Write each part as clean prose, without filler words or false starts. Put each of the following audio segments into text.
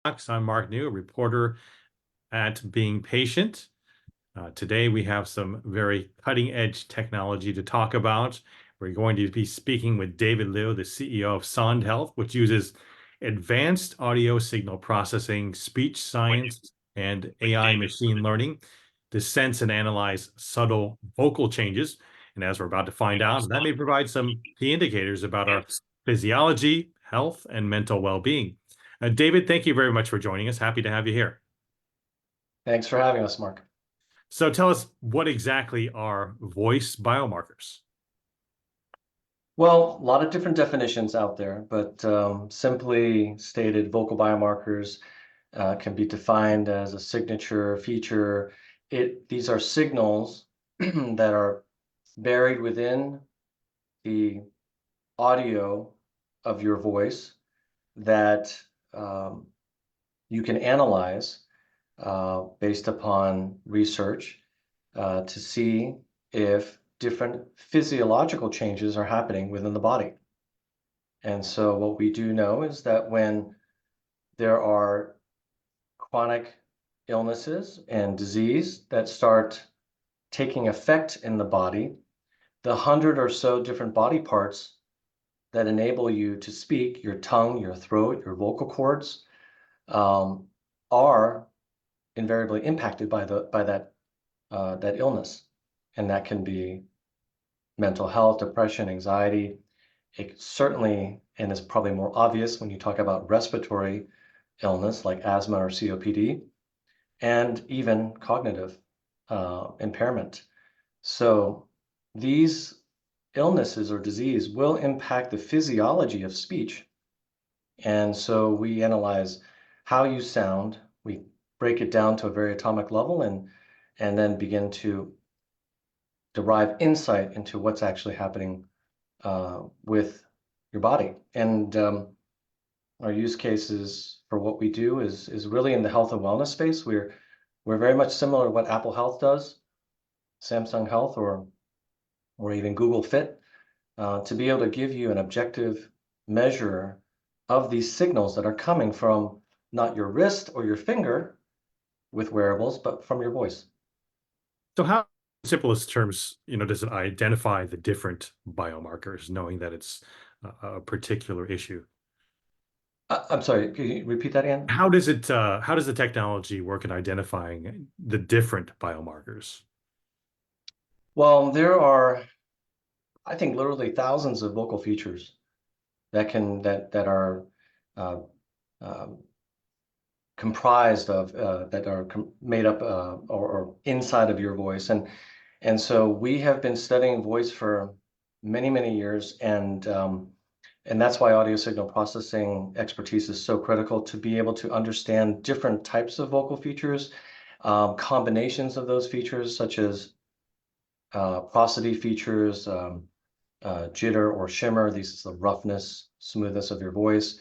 I'm Mark New, a reporter at Being Patient. Today, we have some very cutting edge technology to talk about. We're going to be speaking with David Liu, the CEO of Sonde Health, which uses advanced audio signal processing, speech science, and AI machine learning to sense and analyze subtle vocal changes. And as we're about to find out, that may provide some key indicators about our physiology, health, and mental well being. David, thank you very much for joining us. Happy to have you here. Thanks for having us, Mark. So tell us, what exactly are voice biomarkers? Well, a lot of different definitions out there, but simply stated, vocal biomarkers can be defined as a signature feature. These are signals that are buried within the audio of your voice that you can analyze based upon research to see if different physiological changes are happening within the body. And so what we do know is that when there are chronic illnesses and disease that start taking effect in the body, the 100 or so different body parts that enable you to speak, your tongue, your throat, your vocal cords, are invariably impacted by that illness. And that can be mental health, depression, anxiety. It certainly, and it's probably more obvious when you talk about respiratory illness like asthma or COPD, and even cognitive impairment. So these illnesses or disease will impact the physiology of speech. And so we analyze how you sound, we break it down to a very atomic level, and then begin to derive insight into what's actually happening with your body. And our use cases for what we do is really in the health and wellness space. We're very much similar to what Apple Health does, Samsung Health, or even Google Fit, to be able to give you an objective measure of these signals that are coming from not your wrist or your finger with wearables, but from your voice. So how, in simplest terms, does it identify the different biomarkers, knowing that it's a particular issue? I'm sorry, can you repeat that again? How does the technology work in identifying the different biomarkers? Well, there are, I think, literally thousands of vocal features that are comprised of that are made up or inside of your voice, and so we have been studying voice for many years, and that's why audio signal processing expertise is so critical, to be able to understand different types of vocal features, combinations of those features, such as prosody features, jitter or shimmer. These is the roughness, smoothness of your voice.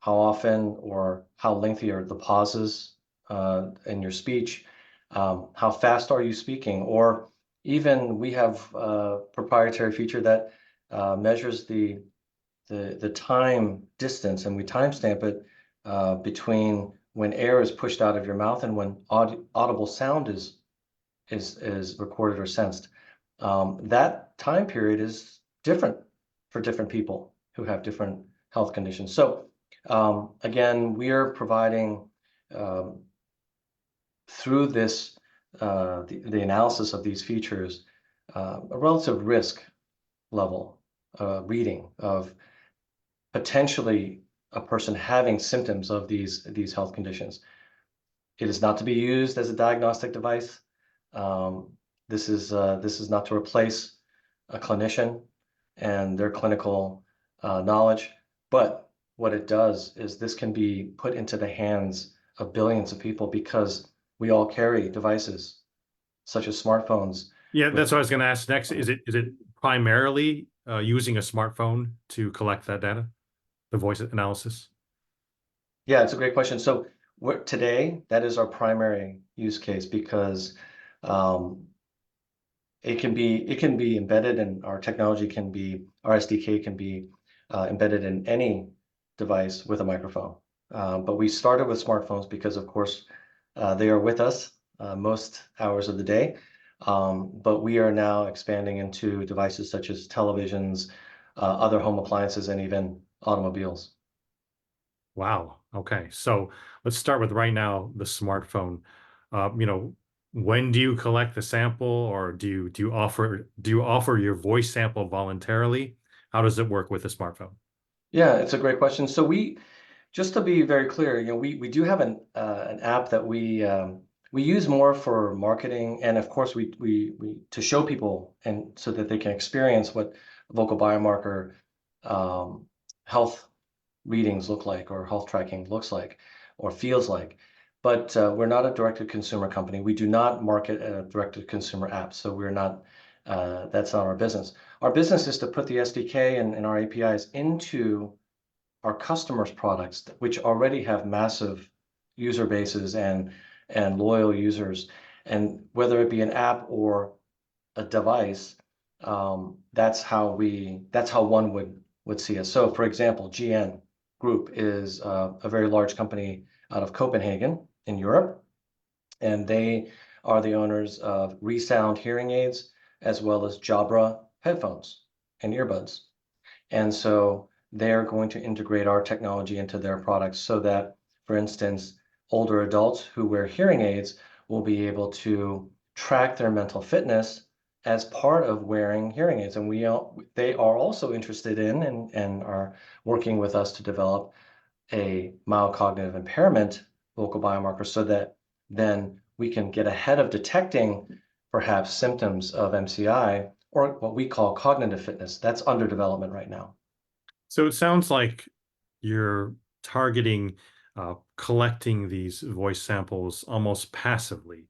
How often or how lengthy are the pauses in your speech? How fast are you speaking? Or even we have a proprietary feature that measures the time distance, and we timestamp it between when air is pushed out of your mouth and when audible sound is recorded or sensed. That time period is different for different people who have different health conditions. So again, we are providing through this the analysis of these features a relative risk level reading of potentially a person having symptoms of these health conditions. It is not to be used as a diagnostic device. This is not to replace a clinician and their clinical knowledge, but what it does is this can be put into the hands of billions of people, because we all carry devices such as smartphones. Yeah, that's what I was going to ask next. Is it primarily using a smartphone to collect that data, the voice analysis? Yeah, it's a great question. So today, that is our primary use case, because it can be embedded, and our SDK can be embedded in any device with a microphone. But we started with smartphones because, of course, they are with us most hours of the day. But we are now expanding into devices such as televisions, other home appliances, and even automobiles. Wow. Okay. So let's start with right now the smartphone. You know, when do you collect the sample, or do you offer your voice sample voluntarily? How does it work with the smartphone? Yeah, it's a great question. So just to be very clear, we do have an app that we use more for marketing, and of course we to show people and so that they can experience what vocal biomarker um, health readings look like, or health tracking looks like, or feels like. But we're not a direct-to-consumer company. We do not market a direct-to-consumer app, so we're not. That's not our business. Our business is to put the SDK and our APIs into our customers' products, which already have massive user bases and loyal users. And whether it be an app or a device, that's how one would see us. So, for example, GN Group is a very large company out of Copenhagen in Europe, and they are the owners of ReSound hearing aids as well as Jabra headphones and earbuds. And so they're going to integrate our technology into their products so that, for instance, older adults who wear hearing aids will be able to track their mental fitness as part of wearing hearing aids. And they are also interested in and are working with us to develop a mild cognitive impairment vocal biomarker so that then we can get ahead of detecting perhaps symptoms of MCI, or what we call cognitive fitness. That's under development right now. So it sounds like you're targeting collecting these voice samples almost passively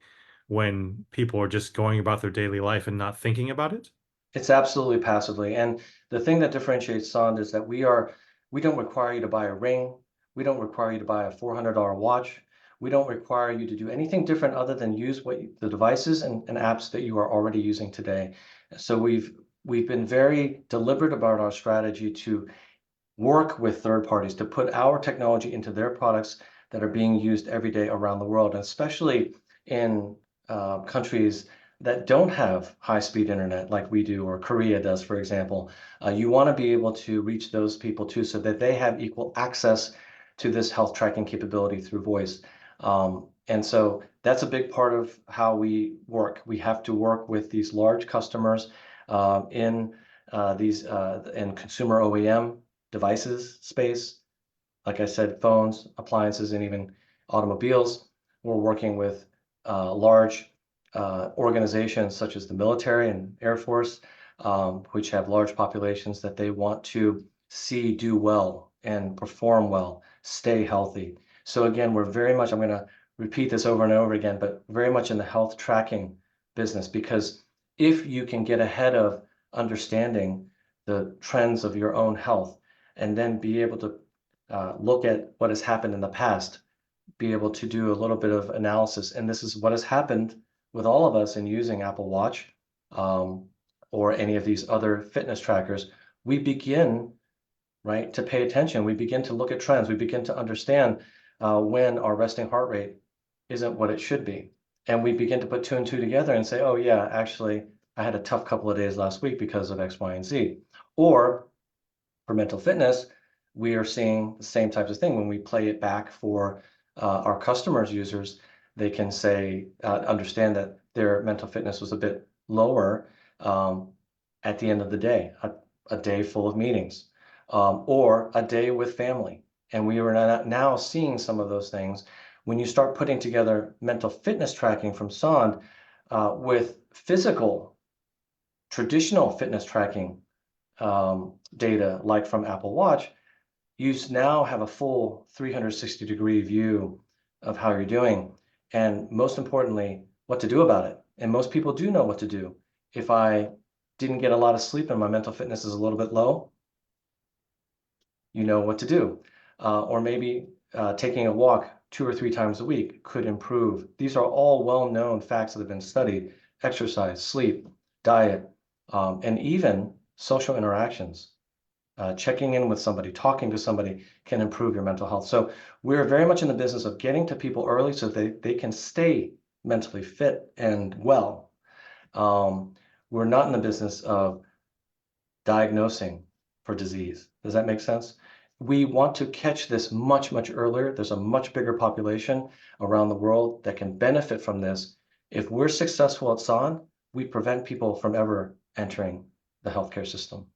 when people are just going about their daily life and not thinking about it. It's absolutely passively. And the thing that differentiates Sonde is that we don't require you to buy a ring. We don't require you to buy a $400 watch. We don't require you to do anything different other than use the devices and apps that you are already using today. So we've been very deliberate about our strategy to work with third parties to put our technology into their products that are being used every day around the world, and especially in countries that don't have high-speed internet like we do, or Korea does, for example. You want to be able to reach those people too, so that they have equal access to this health tracking capability through voice. And so that's a big part of how we work. We have to work with these large customers in in consumer OEM devices space. Like I said, phones, appliances, and even automobiles. We're working with large organizations such as the military and Air Force, which have large populations that they want to see do well and perform well, stay healthy. So again, we're very much, I'm going to repeat this over and over again, but very much in the health tracking business, because if you can get ahead of understanding the trends of your own health, and then be able to look at what has happened in the past, be able to do a little bit of analysis. And this is what has happened with all of us in using Apple Watch um, or any of these other fitness trackers. We begin, right, to pay attention. We begin to look at trends. We begin to understand when our resting heart rate isn't what it should be. And we begin to put two and two together and say, oh, yeah, actually, I had a tough couple of days last week because of X, Y, and Z. Or for mental fitness, we are seeing the same types of thing. When we play it back for our customers, users, they can say, understand that their mental fitness was a bit lower at the end of the day, a day full of meetings, or a day with family. And we are now seeing some of those things. When you start putting together mental fitness tracking from Sonde with physical, traditional fitness tracking data, like from Apple Watch, you now have a full 360-degree view of how you're doing. And most importantly, what to do about it. And most people do know what to do. If I didn't get a lot of sleep and my mental fitness is a little bit low, you know what to do. Or maybe taking a walk 2 or 3 times a week could improve. These are all well-known facts that have been studied: exercise, sleep, diet, and even social interactions. checking in with somebody, talking to somebody can improve your mental health. So we're very much in the business of getting to people early so they can stay mentally fit and well. We're not in the business of diagnosing for disease. Does that make sense? We want to catch this much, much earlier. There's a much bigger population around the world that can benefit from this. If we're successful at Sonde, we prevent people from ever entering the healthcare system.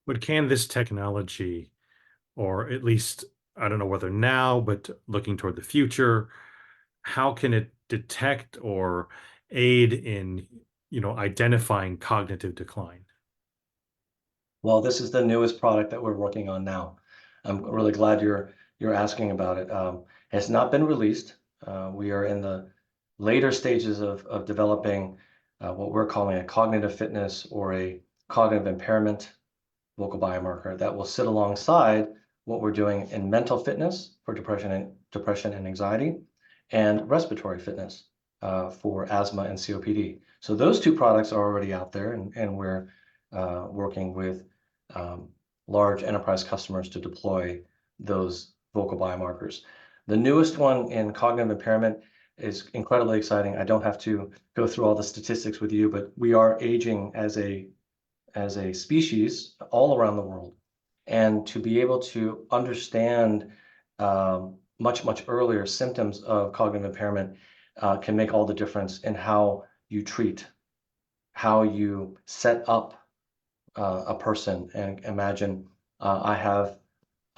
But can this technology, or at least, I don't know whether now, but looking toward the future, how can it detect or aid in, identifying cognitive decline? Well, this is the newest product that we're working on now. I'm really glad you're asking about it. It's not been released. We are in the later stages of developing what we're calling a cognitive fitness or a cognitive impairment vocal biomarker that will sit alongside what we're doing in mental fitness for depression and anxiety, and respiratory fitness for asthma and COPD. So those two products are already out there, and we're working with large enterprise customers to deploy those vocal biomarkers. The newest one in cognitive impairment is incredibly exciting. I don't have to go through all the statistics with you, but we are aging as a species all around the world. And to be able to understand much, much earlier symptoms of cognitive impairment can make all the difference in how you treat, how you set up a person. And imagine I have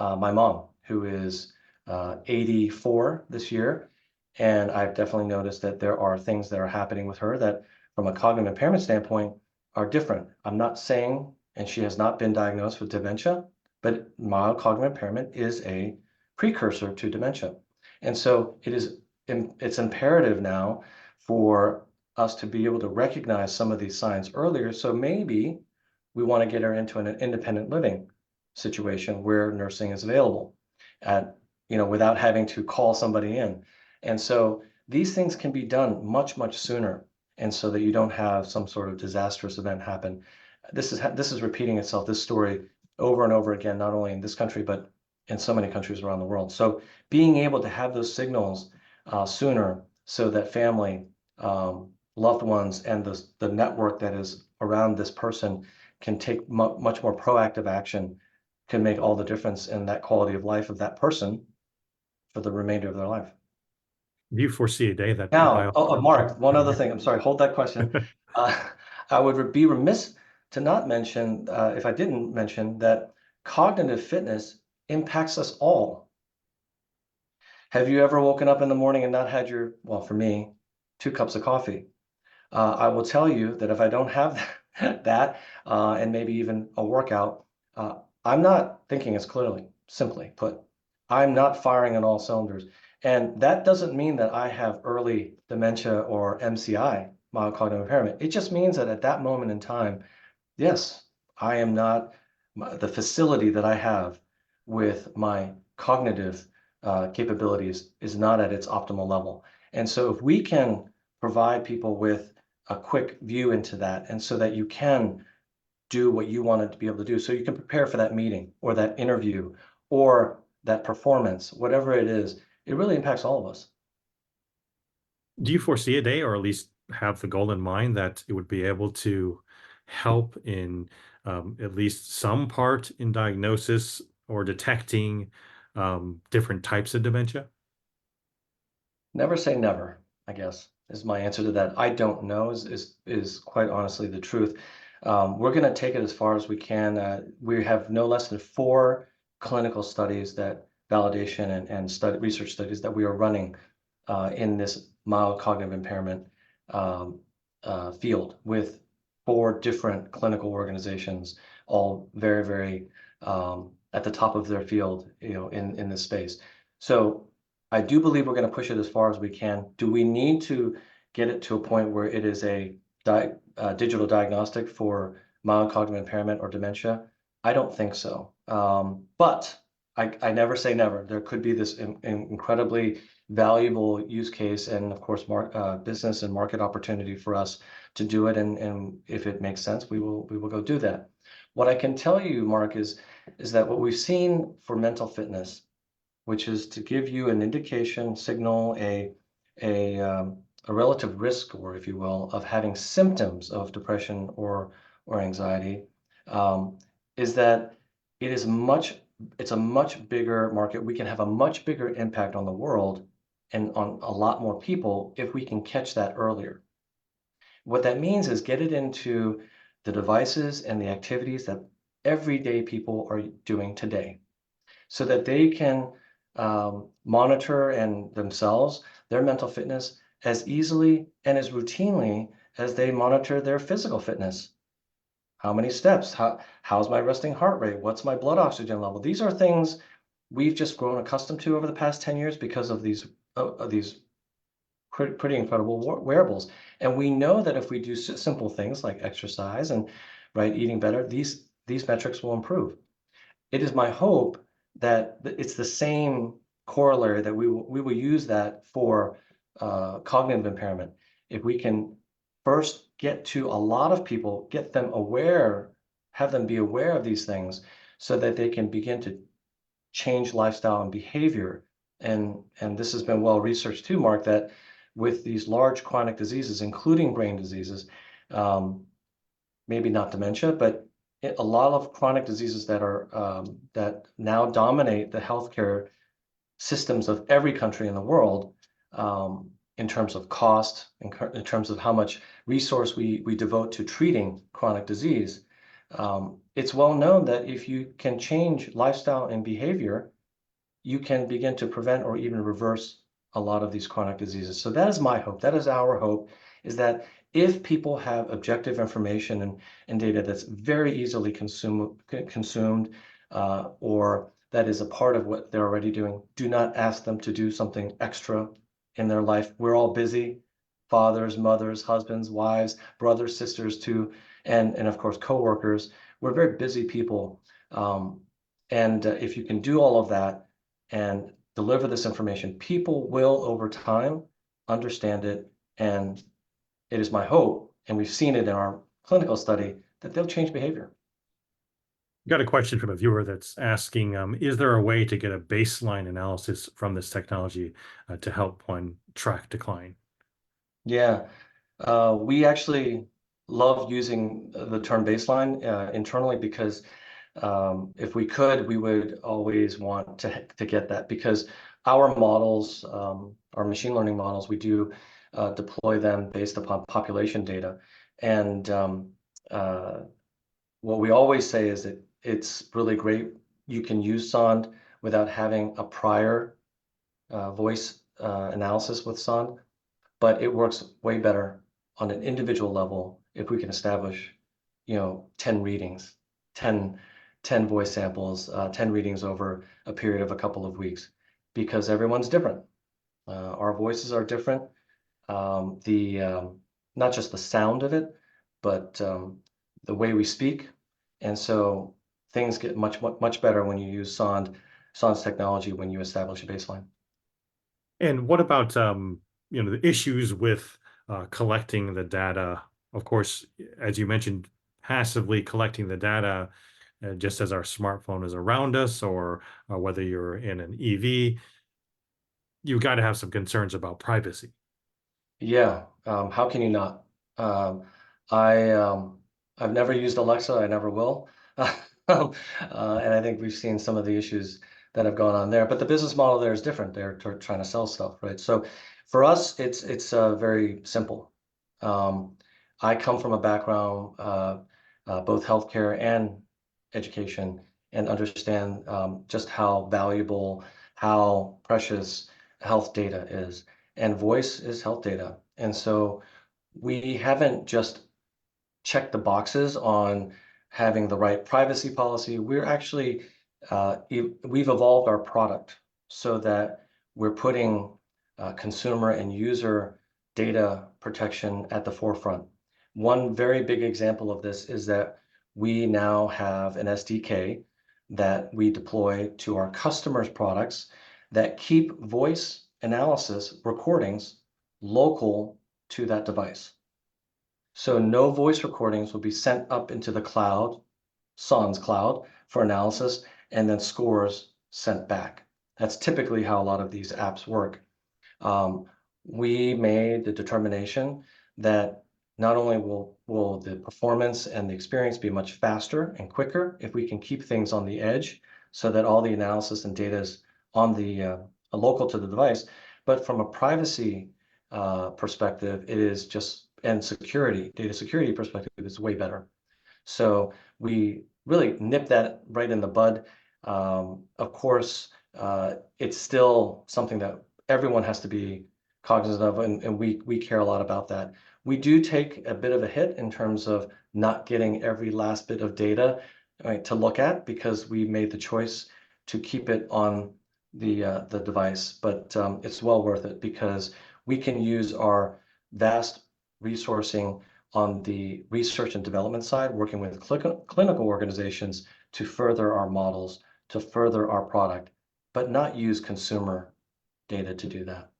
my mom, who is 84 this year, and I've definitely noticed that there are things that are happening with her that, from a cognitive impairment standpoint, are different. I'm not saying, and she has not been diagnosed with dementia, but mild cognitive impairment is a precursor to dementia. And so it's imperative now for us to be able to recognize some of these signs earlier. So maybe we want to get her into an independent living situation where nursing is available without having to call somebody in. And so these things can be done much, much sooner, and so that you don't have some sort of disastrous event happen. This is repeating itself, this story, over and over again, not only in this country, but in so many countries around the world. So being able to have those signals sooner, so that family, loved ones, and the network that is around this person can take much more proactive action, can make all the difference in that quality of life of that person for the remainder of their life. Do you foresee a day that Now, Mark, one other thing. I'm sorry, hold that question. I would be remiss to not mention, if I didn't mention, that cognitive fitness impacts us all. Have you ever woken up in the morning and not had well, for me, 2 cups of coffee? I will tell you that if I don't have that, and maybe even a workout, I'm not thinking as clearly, simply put. I'm not firing on all cylinders. And that doesn't mean that I have early dementia or MCI, mild cognitive impairment. It just means that at that moment in time, yes, I am not, the facility that I have with my cognitive capabilities is not at its optimal level. And so if we can provide people with a quick view into that, and so that you can do what you wanted to be able to do, so you can prepare for that meeting or that interview or that performance, whatever it is, it really impacts all of us. Do you foresee a day, or at least have the goal in mind, that it would be able to help in at least some part in diagnosis or detecting different types of dementia? Never say never, I guess, is my answer to that. I don't know is quite honestly the truth. We're going to take it as far as we can. We have no less than 4 clinical studies, that validation and research studies that we are running in this mild cognitive impairment field, with 4 different clinical organizations, all very, very at the top of their field, in this space. So I do believe we're going to push it as far as we can. Do we need to get it to a point where it is a digital diagnostic for mild cognitive impairment or dementia? I don't think so. But I never say never. There could be this incredibly valuable use case, and of course, business and market opportunity for us to do it. And if it makes sense, we will go do that. What I can tell you, Mark, is is that what we've seen for mental fitness, which is to give you an indication, signal, a, um, a relative risk score, if you will, of having symptoms of depression or anxiety, um, is that it is it's a much bigger market. We can have a much bigger impact on the world and on a lot more people if we can catch that earlier. What that means is get it into the devices and the activities that everyday people are doing today so that they can monitor and themselves, their mental fitness as easily and as routinely as they monitor their physical fitness. How many steps? How's my resting heart rate? What's my blood oxygen level? These are things we've just grown accustomed to over the past 10 years because of these pretty incredible wearables. And we know that if we do simple things like exercise and eating better, these metrics will improve. It is my hope that it's the same corollary that we will use that for cognitive impairment. If we can first get to a lot of people, get them aware, have them be aware of these things so that they can begin to change lifestyle and behavior. And this has been well researched too, Mark, that with these large chronic diseases, including brain diseases, um, maybe not dementia, but a lot of chronic diseases that are that now dominate the healthcare systems of every country in the world, in terms of cost, in terms of how much resource we devote to treating chronic disease. It's well known that if you can change lifestyle and behavior, you can begin to prevent or even reverse a lot of these chronic diseases. So that is my hope. That is our hope, is that if people have objective information and data that's very easily consumed, or that is a part of what they're already doing, do not ask them to do something extra in their life. We're all busy, fathers, mothers, husbands, wives, brothers, sisters too, and of course, coworkers. We're very busy people. And if you can do all of that and deliver this information, people will over time understand it. And it is my hope, and we've seen it in our clinical study, that they'll change behavior. Got a question from a viewer that's asking, is there a way to get a baseline analysis from this technology to help one track decline? Yeah, we actually love using the term baseline internally because if we could, we would always want to get that because our models, our machine learning models, we do deploy them based upon population data. And what we always say is that it's really great. You can use Sonde without having a prior voice analysis with Sonde, but it works way better on an individual level if we can establish, 10 readings, 10 voice samples, 10 readings over a period of a couple of weeks, because everyone's different. Our voices are different. The not just the sound of it, but the way we speak. And so things get much better when you use Sonde's technology when you establish a baseline. And what about the issues with collecting the data? Of course, as you mentioned, passively collecting the data, just as our smartphone is around us, or whether you're in an EV, you've got to have some concerns about privacy. Yeah, how can you not? Um, I've never used Alexa. I never will. And I think we've seen some of the issues that have gone on there. But the business model there is different. They're trying to sell stuff, right? So for us, it's very simple. Um, I come from a background, both healthcare and education, and understand just how valuable, how precious health data is. And voice is health data. And so we haven't just checked the boxes on having the right privacy policy. We're actually, we've evolved our product so that we're putting consumer and user data protection at the forefront. One very big example of this is that we now have an SDK that we deploy to our customers' products that keep voice analysis recordings local to that device. So no voice recordings will be sent up into the cloud, Sonde's cloud, for analysis, and then scores sent back. That's typically how a lot of these apps work. We made the determination that not only will the performance and the experience be much faster and quicker if we can keep things on the edge so that all the analysis and data is on the local to the device, but from a privacy perspective, it is just, and security, data security perspective, is way better. So we really nip that right in the bud. Of course, it's still something that everyone has to be cognizant of, and we care a lot about that. We do take a bit of a hit in terms of not getting every last bit of data, right, to look at, because we made the choice to keep it on the device. But it's well worth it because we can use our vast resourcing on the research and development side, working with clinical organizations to further our models, to further our product, but not use consumer data to do that.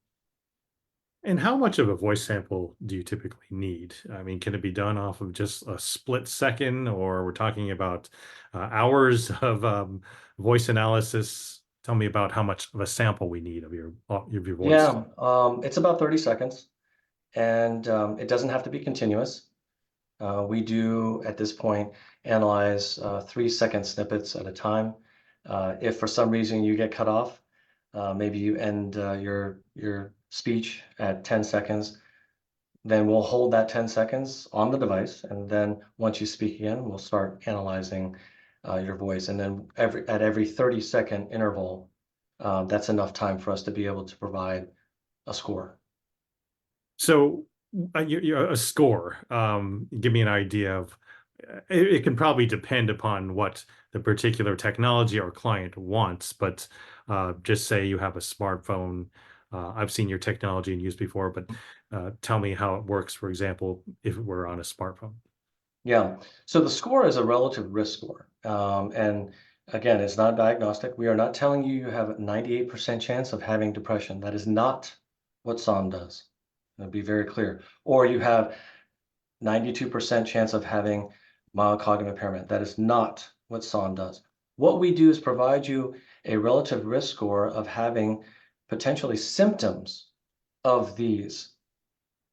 And how much of a voice sample do you typically need? I mean, can it be done off of just a split second, or we're talking about hours of voice analysis? Tell me about how much of a sample we need of your voice. Yeah, it's about 30 seconds, and it doesn't have to be continuous. We do, at this point, analyze 3-second snippets at a time. If for some reason you get cut off, maybe you end your speech at 10 seconds, then we'll hold that 10 seconds on the device, and then once you speak again, we'll start analyzing your voice. And then at every 30-second interval, that's enough time for us to be able to provide a score. So, a score. Give me an idea of. It can probably depend upon what the particular technology or client wants, but just say you have a smartphone. I've seen your technology in use before, but tell me how it works. For example, if we're on a smartphone. Yeah, so the score is a relative risk score. And again, it's not diagnostic. We are not telling you you have a 98% chance of having depression. That is not what Sonde does. I'll be very clear. Or you have 92% chance of having mild cognitive impairment. That is not what Sonde does. What we do is provide you a relative risk score of having potentially symptoms of these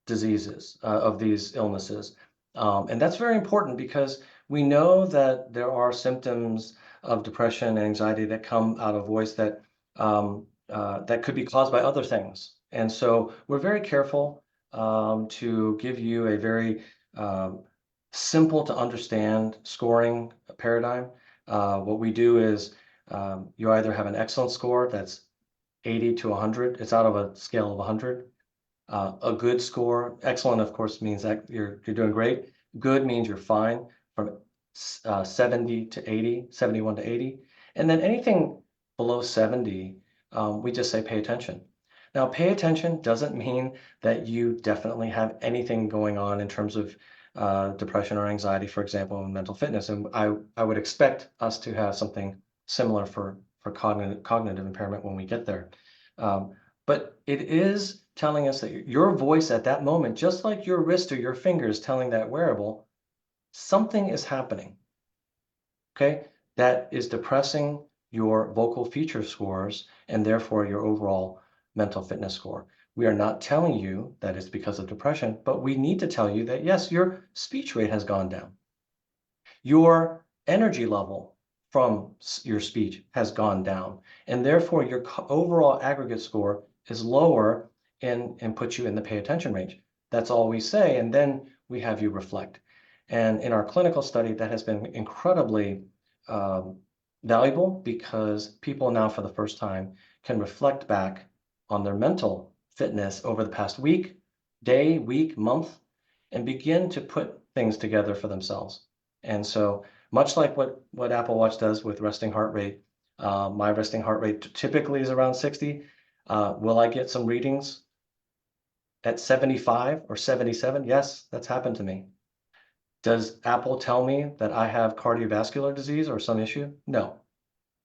diseases, of these illnesses. And that's very important because we know that there are symptoms of depression and anxiety that come out of voice that that could be caused by other things. And so we're very careful to give you a very simple to understand scoring paradigm. What we do is you either have an excellent score that's 80 to 100. It's out of a scale of 100. A good score, excellent, of course, means that you're doing great. Good means you're fine, from 70 to 80, 71 to 80. And then anything below 70, we just say pay attention. Now, pay attention doesn't mean that you definitely have anything going on in terms of depression or anxiety, for example, in mental fitness. And I would expect us to have something similar for cognitive impairment when we get there. But it is telling us that your voice at that moment, just like your wrist or your fingers telling that wearable, something is happening, okay? That is depressing your vocal feature scores and therefore your overall mental fitness score. We are not telling you that it's because of depression, but we need to tell you that, yes, your speech rate has gone down. Your energy level from your speech has gone down, and therefore your overall aggregate score is lower and puts you in the pay attention range. That's all we say, and then we have you reflect. And in our clinical study, that has been incredibly valuable because people now, for the first time, can reflect back on their mental fitness over the past week, day, week, month, and begin to put things together for themselves. And so, much like what Apple Watch does with resting heart rate, my resting heart rate typically is around 60. Will I get some readings at 75 or 77? Yes, that's happened to me. Does Apple tell me that I have cardiovascular disease or some issue? No,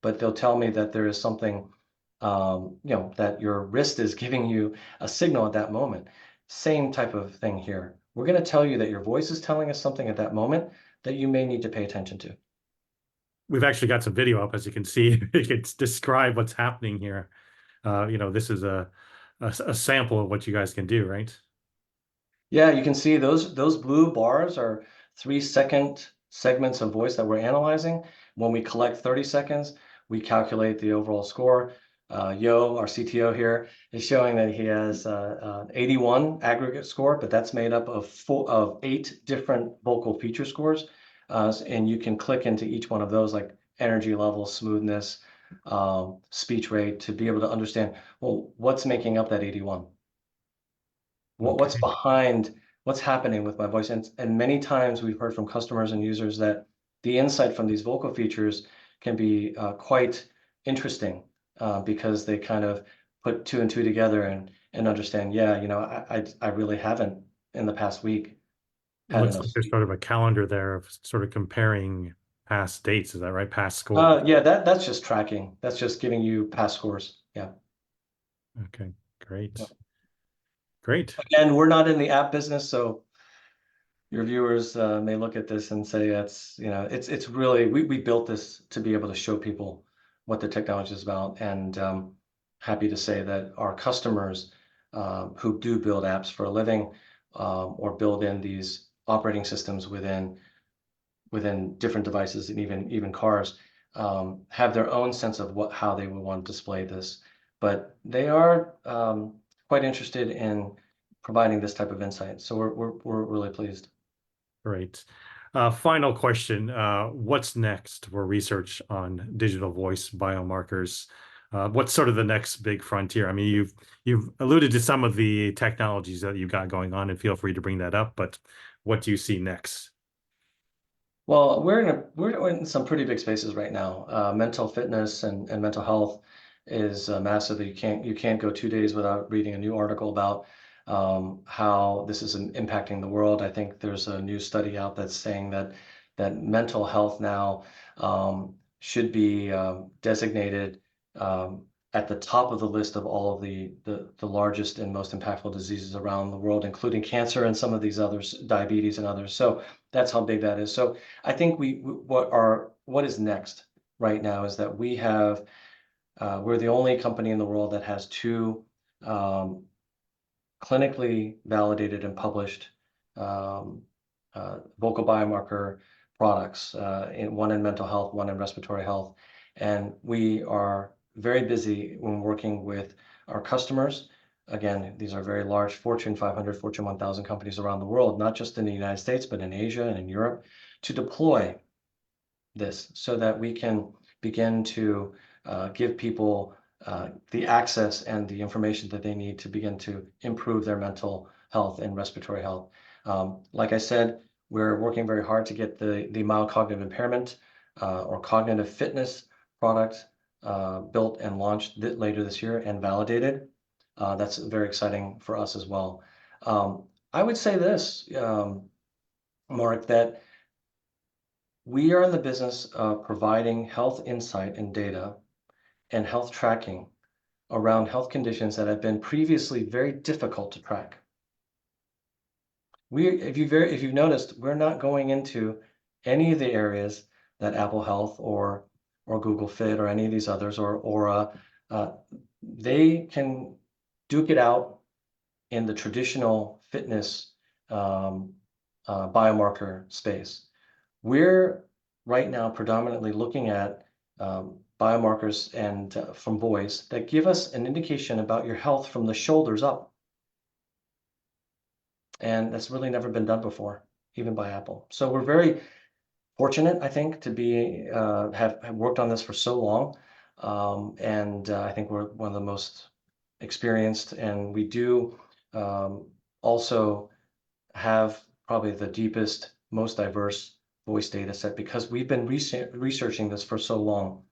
but they'll tell me that there is something, that your wrist is giving you a signal at that moment. Same type of thing here. We're going to tell you that your voice is telling us something at that moment that you may need to pay attention to. we've actually got some video up, as you can see. You can describe what's happening here. This is a sample of what you guys can do, right? Yeah, you can see those blue bars are 3-second segments of voice that we're analyzing. When we collect 30 seconds, we calculate the overall score. Yo, our CTO here, is showing that he has 81 aggregate score, but that's made up of 8 different vocal feature scores. And you can click into each one of those, like energy level, smoothness, speech rate, to be able to understand, well, what's making up that 81? What's Okay. behind what's happening with my voice? And many times we've heard from customers and users that the insight from these vocal features can be quite interesting because they kind of put 2 and 2 together and understand, yeah, I really haven't in the past week It had looks enough like there's sleep. sort of a calendar there of sort of comparing past dates. Is that right? Past scores. Yeah, that's just tracking. That's just giving you past scores. Yeah. Okay, Yeah. great. Great. Again, we're not in the app business, so your viewers may look at this and say it's really we built this to be able to show people what the technology is about, and happy to say that our customers who do build apps for a living or build in these operating systems within different devices and even cars have their own sense of how they would want to display this, but they are quite interested in providing this type of insight. So we're really pleased. Great. Final question. What's next for research on digital voice biomarkers? What's sort of the next big frontier? I mean, you've alluded to some of the technologies that you've got going on, and feel free to bring that up, but what do you see next? Well, we're in some pretty big spaces right now. Mental fitness and mental health is massive. You can't go 2 days without reading a new article about how this is impacting the world. I think there's a new study out that's saying that mental health now should be designated at the top of the list of all of the largest and most impactful diseases around the world, including cancer and some of these others, diabetes and others. So that's how big that is. So I think what is next right now is that we're the only company in the world that has 2 clinically validated and published um, vocal biomarker products, one in mental health, one in respiratory health. And we are very busy when working with our customers. Again, these are very large Fortune 500, Fortune 1000 companies around the world, not just in the United States, but in Asia and in Europe, to deploy this so that we can begin to give people the access and the information that they need to begin to improve their mental health and respiratory health. Like I said, we're working very hard to get the mild cognitive impairment or cognitive fitness product built and launched later this year and validated. That's very exciting for us as well. I would say this, Mark, that we are in the business of providing health insight and data and health tracking around health conditions that have been previously very difficult to track. If you've noticed, we're not going into any of the areas that Apple Health or Google Fit or any of these others or Aura, they can duke it out in the traditional fitness biomarker space. We're right now predominantly looking at biomarkers and from voice that give us an indication about your health from the shoulders up. And that's really never been done before, even by Apple. So we're very fortunate, I think, to be have worked on this for so long. And I think we're one of the most experienced, and we do also have probably the deepest, most diverse voice data set because we've been researching this for so long.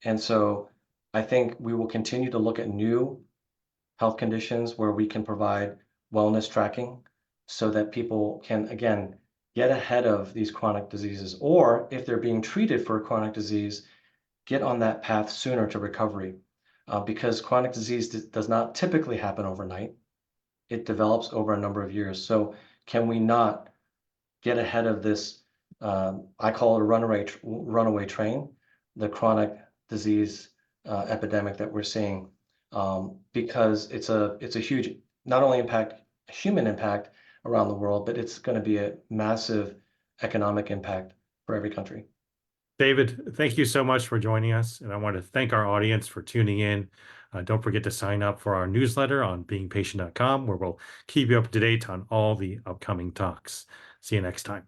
And so I think we will continue to look at new health conditions where we can provide wellness tracking so that people can, again, get ahead of these chronic diseases, or if they're being treated for a chronic disease, get on that path sooner to recovery. Because chronic disease does not typically happen overnight. It develops over a number of years. So can we not get ahead of this I call it a runaway train, the chronic disease epidemic that we're seeing, because it's a huge, not only human impact around the world, but it's going to be a massive economic impact for every country. David, thank you so much for joining us. And I want to thank our audience for tuning in. Don't forget to sign up for our newsletter on beingpatient.com, where we'll keep you up to date on all the upcoming talks. See you next time.